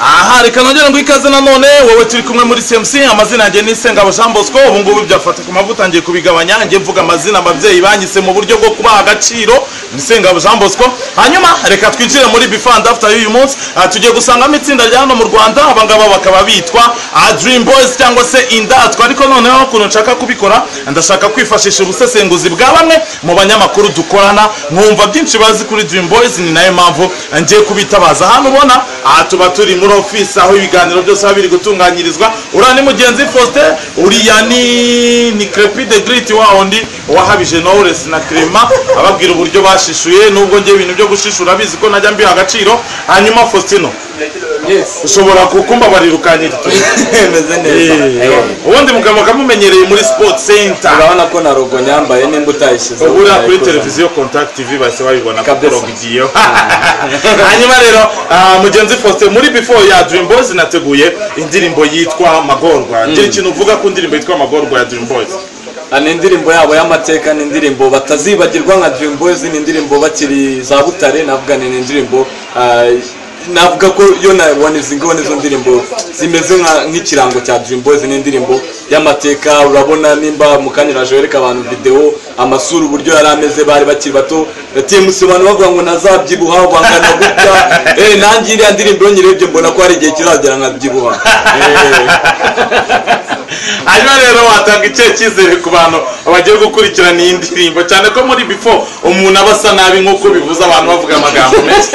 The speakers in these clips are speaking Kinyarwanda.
aha reka nongera ngo ikaze nanone wowe turi kumwe muri CMC amazina yanjye ni Sengabo Jean Bosco ubu ngubu byafata ku mavuta ngiye kubigabanya ngiye mvuga amazina abavyeyi banyise mu buryo bwo kubaha agaciro ni Sengabo Jean Bosco hanyuma reka twinjire muri before and after y'uyu munsi tugiye gusangamo itsinda rya hano mu Rwanda abangaba bakaba bitwa Dream Boys cyangwa se Indatwa ariko noneho kuno nshaka kubikora ndashaka kwifashisha ubusesenguzi bwa bamwe mu banyamakuru dukorana mwumva byinshi bazi kuri Dream Boys ni nayo mpamvu ngiye kubitabaza hano ubona tuba turi muri office aho ibiganiro byose biri gutunganyirizwa urani mugenzi Faustin uriya ni Crepide Grit waondi wahabije Knowless na Clement ababwira uburyo bashishuye nubwo ngiye ibintu byo gushishura bizi ko najya mbiha agaciro hanyuma Faustino ushobora kukumba barirukanyira meze neza ubundi mugabo kamumenyereye muri Sport Center urabona ko na rogo nyambaye nimba utayishize ubura kuri televiziyo Contact TV base babibona ko rogo igiye hanyuma rero mugenzi Faustin muri before ya Dream Boys nateguye indirimbo yitwa Magorwa ngira ikintu uvuga ku ndirimbo yitwa Magorwa ya Dream Boys ni indirimbo yabo y'amateka ni indirimbo batazibagirwa nka Dream Boys ni indirimbo bakiri za Butare navuga ni indirimbo navuga ko yo nabone izo ndirimbo zimeze nk'ikirango cya Dream Boys ni indirimbo y'amateka urabona nimba mukanyiraje wereka abantu video amasura uburyo yari ameze bari bakiri bato TMC abantu bavuga ngo nazabyibuha bangana gutya nanjye iri ndirimbo nyirebye mbona ko hari igihe kizagera nkabyibuha hanyuma rero watanga icyo cyizere ku bantu bagiye gukurikirana iyi ndirimbo cyane ko muri before umuntu abasa nabi nk'uko bivuze abantu bavuga amagambo menshi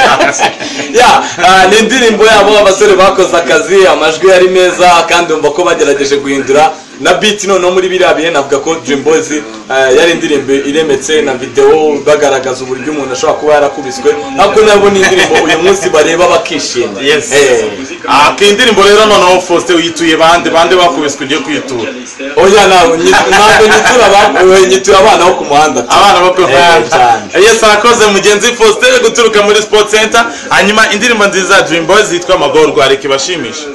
ni indirimbo yabo abasore bakoze akazi amajwi yari meza kandi umva ko bagerageje guhindura na beat noneho muri biriya bihe navuga ko Dream Boys yari indirimbo iremetse na video bagaragaza uburyo umuntu ashobora kuba yarakubiswe ariko nabo ni indirimbo uyu munsi bareba bakishima indirimbo rero noneho Faustin uyituye bande bakubiswe ugiye kwitura oya ntabwo nyitura abana bo ku muhanda abana bo ku muhanda yes akoze mugenzi Faustin guturuka muri Sport Center hanyuma indirimbo nziza Dream Boys yitwa Magorwa ariko bashimisha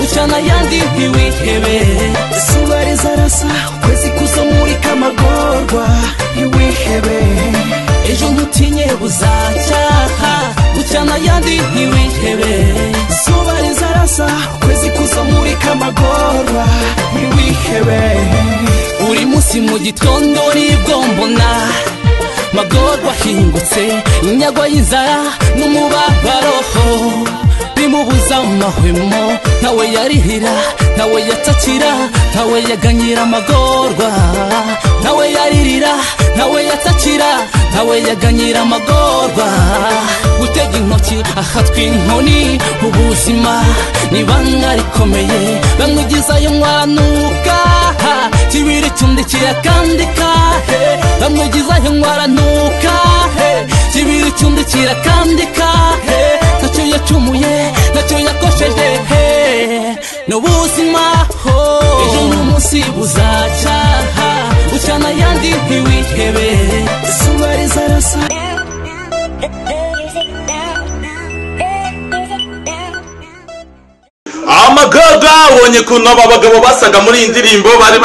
Uchana yandi ntiwihebe Zuba rizarasa ukwezi kuzamurika Magorwa ntiwihebe Ejo ntutinye buzacyaha Uchana yandi ntiwihebe Zuba rizarasa ukwezi kuzamurika Magorwa ntiwihebe Uri munsi mu gitondo nibwo mbona Magorwa hingutse inyagwa y'inzara n'umubabaro bimubuza amahwemo ntawe yarihira ntawe yatakira ntawe yaganyira Magorwa ntawe yaririra ntawe yatakira ntawe yaganyira Magorwa gutega intoki ahatwa inkoni ubuzima nibanga rikomeye bamwigizayo mwaranuka kibiri cyundi kirakandika bamwigizayo mwaranuka kibiri cyundi kirakandika ntacyo yacumuye ntacyo yakosheje n'ubuzima ejo n'umunsi buzacyaha ucana yandi ntiwihebe izuba rizarasa Amagorwa wonye kuno abagabo basaga muri indirimbo bari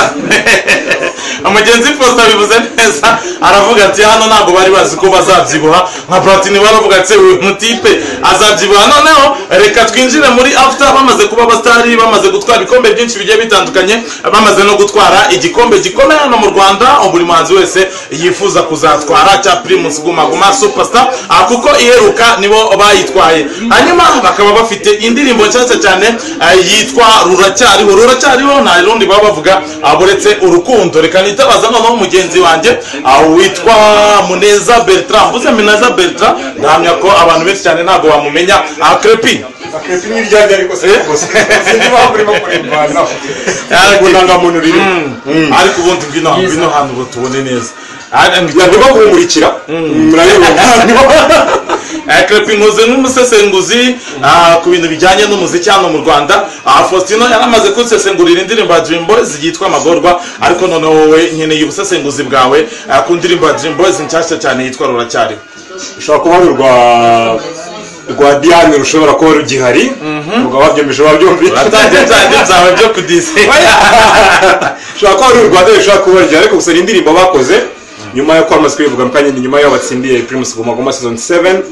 umugenzi Faustin bivuze neza aravuga ati hano ntago bari bazi ko bazabyibuha nka Platini baravuga ati uyu mutipe azabyibuha noneho reka twinjire muri after bamaze kuba abastari bamaze gutwara ibikombe byinshi bigiye bitandukanye bamaze no gutwara igikombe gikomeye hano mu Rwanda buri muhanzi wese yifuza kuzatwara cya Primus Guma Guma Superstar kuko iheruka nibo bayitwaye hanyuma bakaba bafite indirimbo nshyashya cyane yitwa Ruracyariho nta rundi baba bavuga aburetse urukundo reka nitabaza noneho mugenzi wanjye witwa Muneza Bertrand mvuze Muneza Bertrand ndahamya ko abantu benshi cyane ntago bamumenya Crepi ni ryajya ariko se rwose sindi bakurimo kurembana ubunanga muntu riri ariko ubundi ngino hano tubone neza ndimo kumurikira murareba Crepi nkoze nk'umusesenguzi ku bintu bijyanye n'umuziki hano mu Rwanda Faustino yaramaze kusesengurira indirimbo ya Dream Boys yitwa Magorwa ariko noneho wowe nkeneye ubusesenguzi bwawe ku ndirimbo ya Dream Boys nshyashya cyane yitwa Ruracyariho ushobora kuba ari rwa Diane rushobora kuba rugihari ubwo babyumvise babyumvise uratangiye byawe byo kudise ushobora kuba ari urwa Diane ushobora kuba rugihari ariko gusa indirimbo bakoze nyuma yo kwamaze kubivuga mukanye nyuma yo batsindiye Primus Guma Guma season 7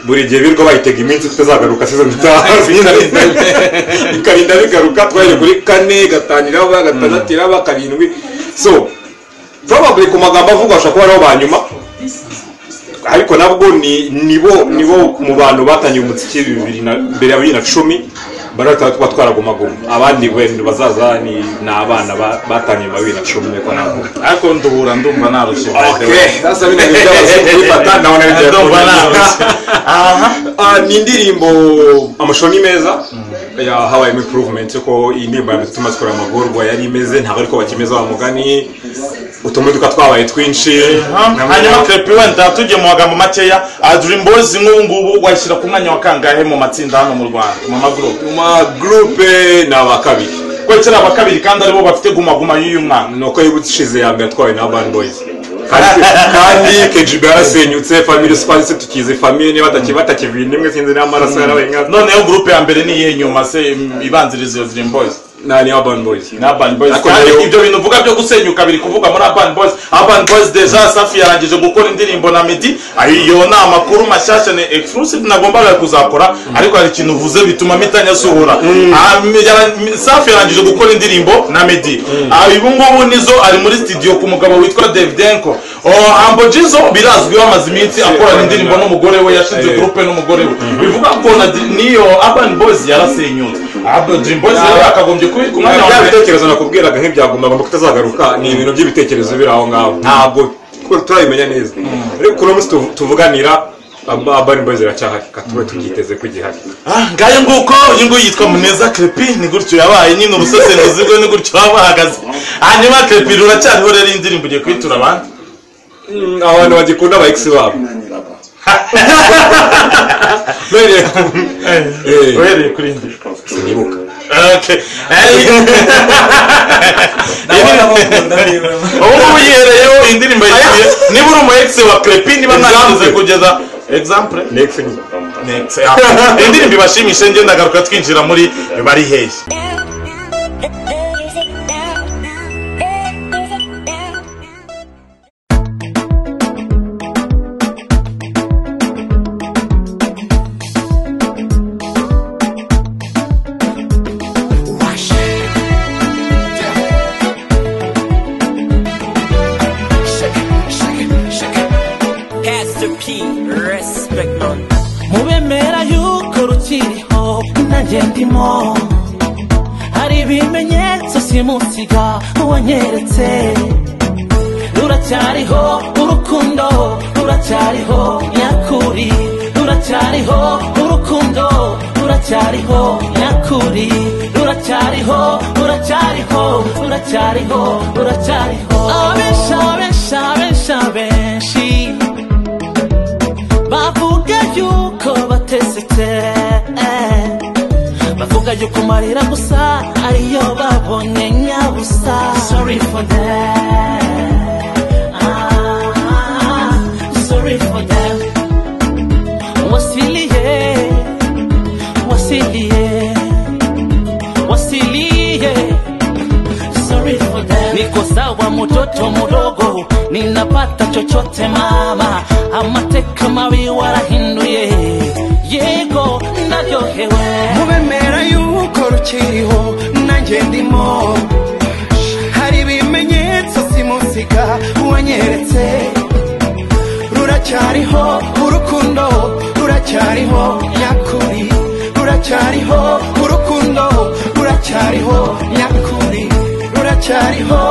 buri gihe birwa bayitega iminsi tutazagaruka season 5 ikarinda bigaruka twaje kuri 4 gatanira ba gatanatira ba karindwi so probably ku magambo avuga ashobora kuba ari banyuma ariko nabwo nibo mu bantu batangiye umuziki mbere ya 2010 barata twatwaraguma guma abandi wenda bazaza ni abana batangiye mu 2010 ko nabo ariko ndumva narushe sasa bine by'abazungu naona ni indirimbo amashoni meza ya how improvement ko indirimbo yatuma skora amagorwa yari imeze ntabwo ariko bakimeza wa mugani utomuduka twabaye twinshi hanyuma Creepy wenda tujye mu magambo makeya Dream Boys ngubu washyira ku mwanya wa kangahe mu matsinda hano mu Rwanda mu group n'abakabiri ko cyera abakabiri kandi aribo bafite Guma Guma y'uyu mwana nuko yibutse ya mbere twawe na Urban Boys kandi KGB yarasenyutse family space tukize family niba batakivinda imwe sinzi n'amaraso yarawenga noneho group ya mbere ni yenyuma se ibanziriza iyo Dream Boys ni Urban Boys kandi ibyo bintu uvuga byo gusenyuka biri kuvuga muri Urban Boys deja Safi yarangije gukora indirimbo na Meddy ayo na makuru mashyashya ne exclusive nagombaga kuzakora ariko hari ikintu uvuze bituma mitanya suhura Safi yarangije gukora indirimbo na Meddy ubu ngubu nizo ari muri studio ku mugabo witwa Davidenko Ambo Jizo birazwi bamaze iminsi akora indirimbo n'umugore we yashinze group n'umugore we bivuga ko niyo Urban Boys yarasenyutse Dream Boys yakagombye kumwanya wa bitekerezo nakubwiraga nk'ibyagombaga ngo kutazagaruka ni ibintu by'ibitekerezo biri aho ngaho ntabwo turabimenya neza ariko kuno musi tuvuganira Urban Boys iracyahari katube tukiteze ko igihari ngaye nguko yingo yitwa Muneza Creepy ni gutyo yabaye nyine urusesenguzi rwe ni gutyo wabahagaze hanyuma Creepy ruracyariho rero indirimbo ugiye kwitura abandi abantu bagikunda ba ex babo Where kuri indi sinibuka okay ubu yihereyeho indirimbo yigiye niba uri umu ex wa Creepy niba mwagize kugeza example next indirimbo ibashimishe ngende ndagaruka twinjira muri bari hehe mubemera yuko rukiriho nangendimo hari ibimenyetso simusiga wanyeretse ruracyariho urukundo ruracyariho nyakuri ruracyariho urukundo ruracyariho nyakuri ruracyariho abenshi bavuga yuko batesetse bavuga yuko marira gusa ariyo babonye nyabusa sorry for that sorry for that wasilie sorry for that niko sawa mtoto mdogo ninapata chochote mama amateka mabi warahinduye yego ndaryohewe mubemera yuko rukiriho nanjye ndimo hari ibimenyetso simusiga wanyeretse ruracyariho urukundo ruracyariho nyakuri ruracyariho urukundo ruracyariho nyakuri ruracyariho